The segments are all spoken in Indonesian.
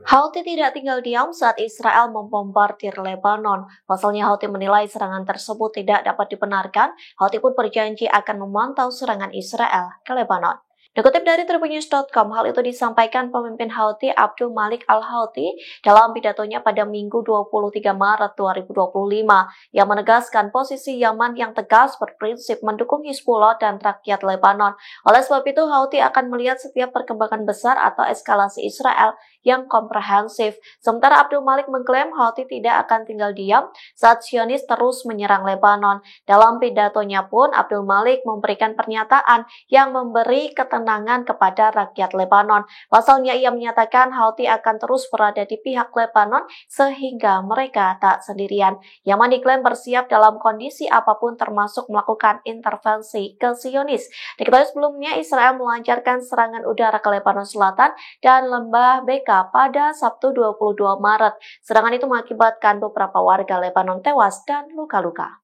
Houthi tidak tinggal diam saat Israel membombardir Lebanon. Pasalnya Houthi menilai serangan tersebut tidak dapat dibenarkan. Houthi pun berjanji akan memantau serangan Israel ke Lebanon. Dikutip dari Tribunnews.com, hal itu disampaikan pemimpin Houthi Abdul Malik Al-Houthi dalam pidatonya pada Minggu 23 Maret 2025 yang menegaskan posisi Yaman yang tegas berprinsip mendukung Hizbullah dan rakyat Lebanon. Oleh sebab itu, Houthi akan melihat setiap perkembangan besar atau eskalasi Israel yang komprehensif. Sementara Abdul Malik mengklaim Houthi tidak akan tinggal diam saat Zionis terus menyerang Lebanon. Dalam pidatonya pun, Abdul Malik memberikan pernyataan yang memberi ketenangan kepada rakyat Lebanon. Pasalnya ia menyatakan Houthi akan terus berada di pihak Lebanon sehingga mereka tak sendirian. Yaman diklaim bersiap dalam kondisi apapun termasuk melakukan intervensi ke Zionis. Diketahui sebelumnya Israel melancarkan serangan udara ke Lebanon Selatan dan lembah Beka pada Sabtu 22 Maret. Serangan itu mengakibatkan beberapa warga Lebanon tewas dan luka-luka.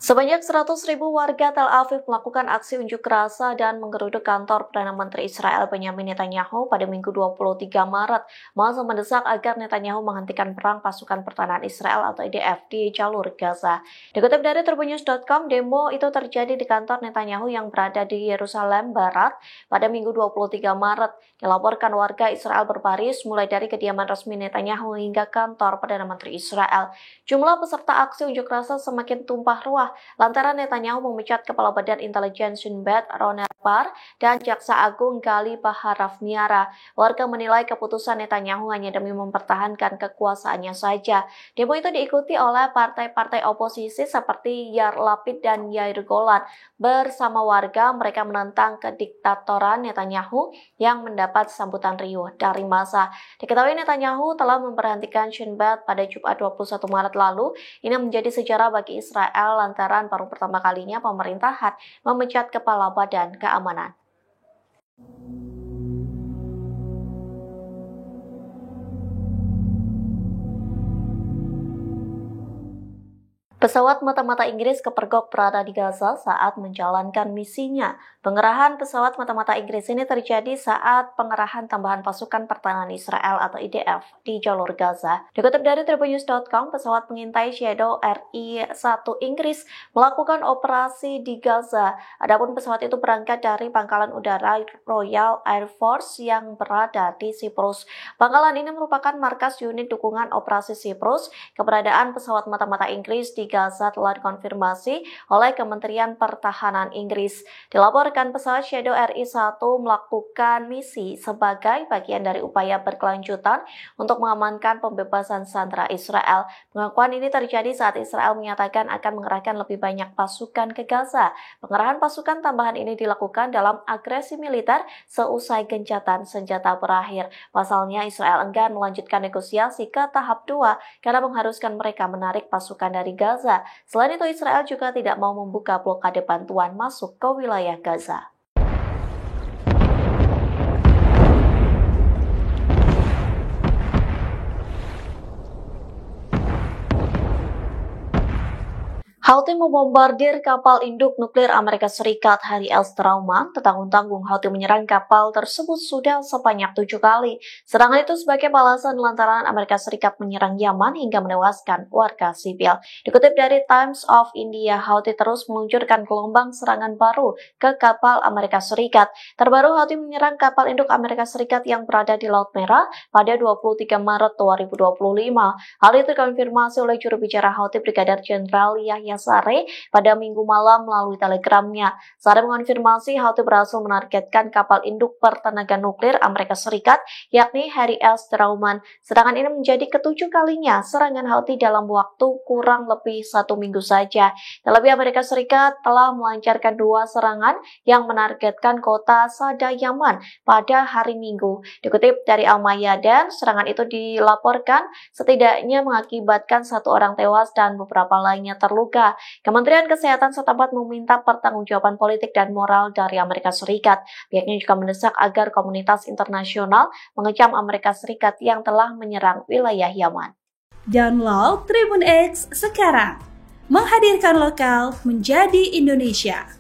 Sebanyak 100.000 warga Tel Aviv melakukan aksi unjuk rasa dan menggeruduk kantor Perdana Menteri Israel Benyamin Netanyahu pada Minggu 23 Maret. Massa mendesak agar Netanyahu menghentikan perang pasukan pertahanan Israel atau IDF di jalur Gaza. Dikutip dari Tribunnews.com, demo itu terjadi di kantor Netanyahu yang berada di Yerusalem Barat pada Minggu 23 Maret. Dilaporkan warga Israel berbaris mulai dari kediaman resmi Netanyahu hingga kantor Perdana Menteri Israel. Jumlah peserta aksi unjuk rasa semakin tumpah ruah lantaran Netanyahu memecat Kepala Badan Intelijen Shin Bet Ron Bar dan Jaksa Agung Gali Baharaf Miara. Warga menilai keputusan Netanyahu hanya demi mempertahankan kekuasaannya saja. Demo itu diikuti oleh partai-partai oposisi seperti Yair Lapid dan Yair Golan. Bersama warga, mereka menentang kediktatoran Netanyahu yang mendapat sambutan riuh dari massa. Diketahui Netanyahu telah memberhentikan Shin Bet pada Jumat 21 Maret lalu. Ini menjadi sejarah bagi Israel lantaran baru pertama kalinya pemerintahan memecat Kepala Badan Keamanan. Pesawat mata-mata Inggris kepergok berada di Gaza saat menjalankan misinya. Pengerahan pesawat mata-mata Inggris ini terjadi saat pengerahan tambahan pasukan pertahanan Israel atau IDF di jalur Gaza. Dikutip dari Tribunnews.com, pesawat pengintai Shadow RI-1 Inggris melakukan operasi di Gaza. Adapun pesawat itu berangkat dari pangkalan udara Royal Air Force yang berada di Siprus. Pangkalan ini merupakan markas unit dukungan operasi Siprus. Keberadaan pesawat mata-mata Inggris di Gaza telah dikonfirmasi oleh Kementerian Pertahanan Inggris. Dilaporkan pesawat Shadow RI-1 melakukan misi sebagai bagian dari upaya berkelanjutan untuk mengamankan pembebasan sandera Israel. Pengakuan ini terjadi saat Israel menyatakan akan mengerahkan lebih banyak pasukan ke Gaza. Pengerahan pasukan tambahan ini dilakukan dalam agresi militer seusai gencatan senjata berakhir. Pasalnya Israel enggan melanjutkan negosiasi ke tahap 2 karena mengharuskan mereka menarik pasukan dari Gaza. Selain itu, Israel juga tidak mau membuka blokade bantuan masuk ke wilayah Gaza. Houthi membombardir kapal induk nuklir Amerika Serikat Harry S. Truman. Tanggung-tanggung Houthi menyerang kapal tersebut sudah sebanyak 7 kali. Serangan itu sebagai balasan lantaran Amerika Serikat menyerang Yaman hingga menewaskan warga sipil. Dikutip dari Times of India, Houthi terus meluncurkan gelombang serangan baru ke kapal Amerika Serikat. Terbaru, Houthi menyerang kapal induk Amerika Serikat yang berada di Laut Merah pada 23 Maret 2025. Hal itu dikonfirmasi oleh juru bicara Houthi Brigadir Jenderal Yahya Sare pada Minggu malam melalui telegramnya. Sare mengonfirmasi Houthi berhasil menargetkan kapal induk bertenaga nuklir Amerika Serikat, yakni Harry S. Truman. Serangan ini menjadi ke-7 kalinya serangan Houthi dalam waktu kurang lebih 1 minggu saja. Terlebih Amerika Serikat telah melancarkan 2 serangan yang menargetkan kota Sada Yaman pada hari Minggu. Dikutip dari Al-Mayadin, serangan itu dilaporkan setidaknya mengakibatkan 1 orang tewas dan beberapa lainnya terluka. Kementerian Kesehatan setempat meminta pertanggungjawaban politik dan moral dari Amerika Serikat. Pihaknya juga mendesak agar komunitas internasional mengecam Amerika Serikat yang telah menyerang wilayah Yaman. Download Tribun X sekarang, menghadirkan lokal menjadi Indonesia.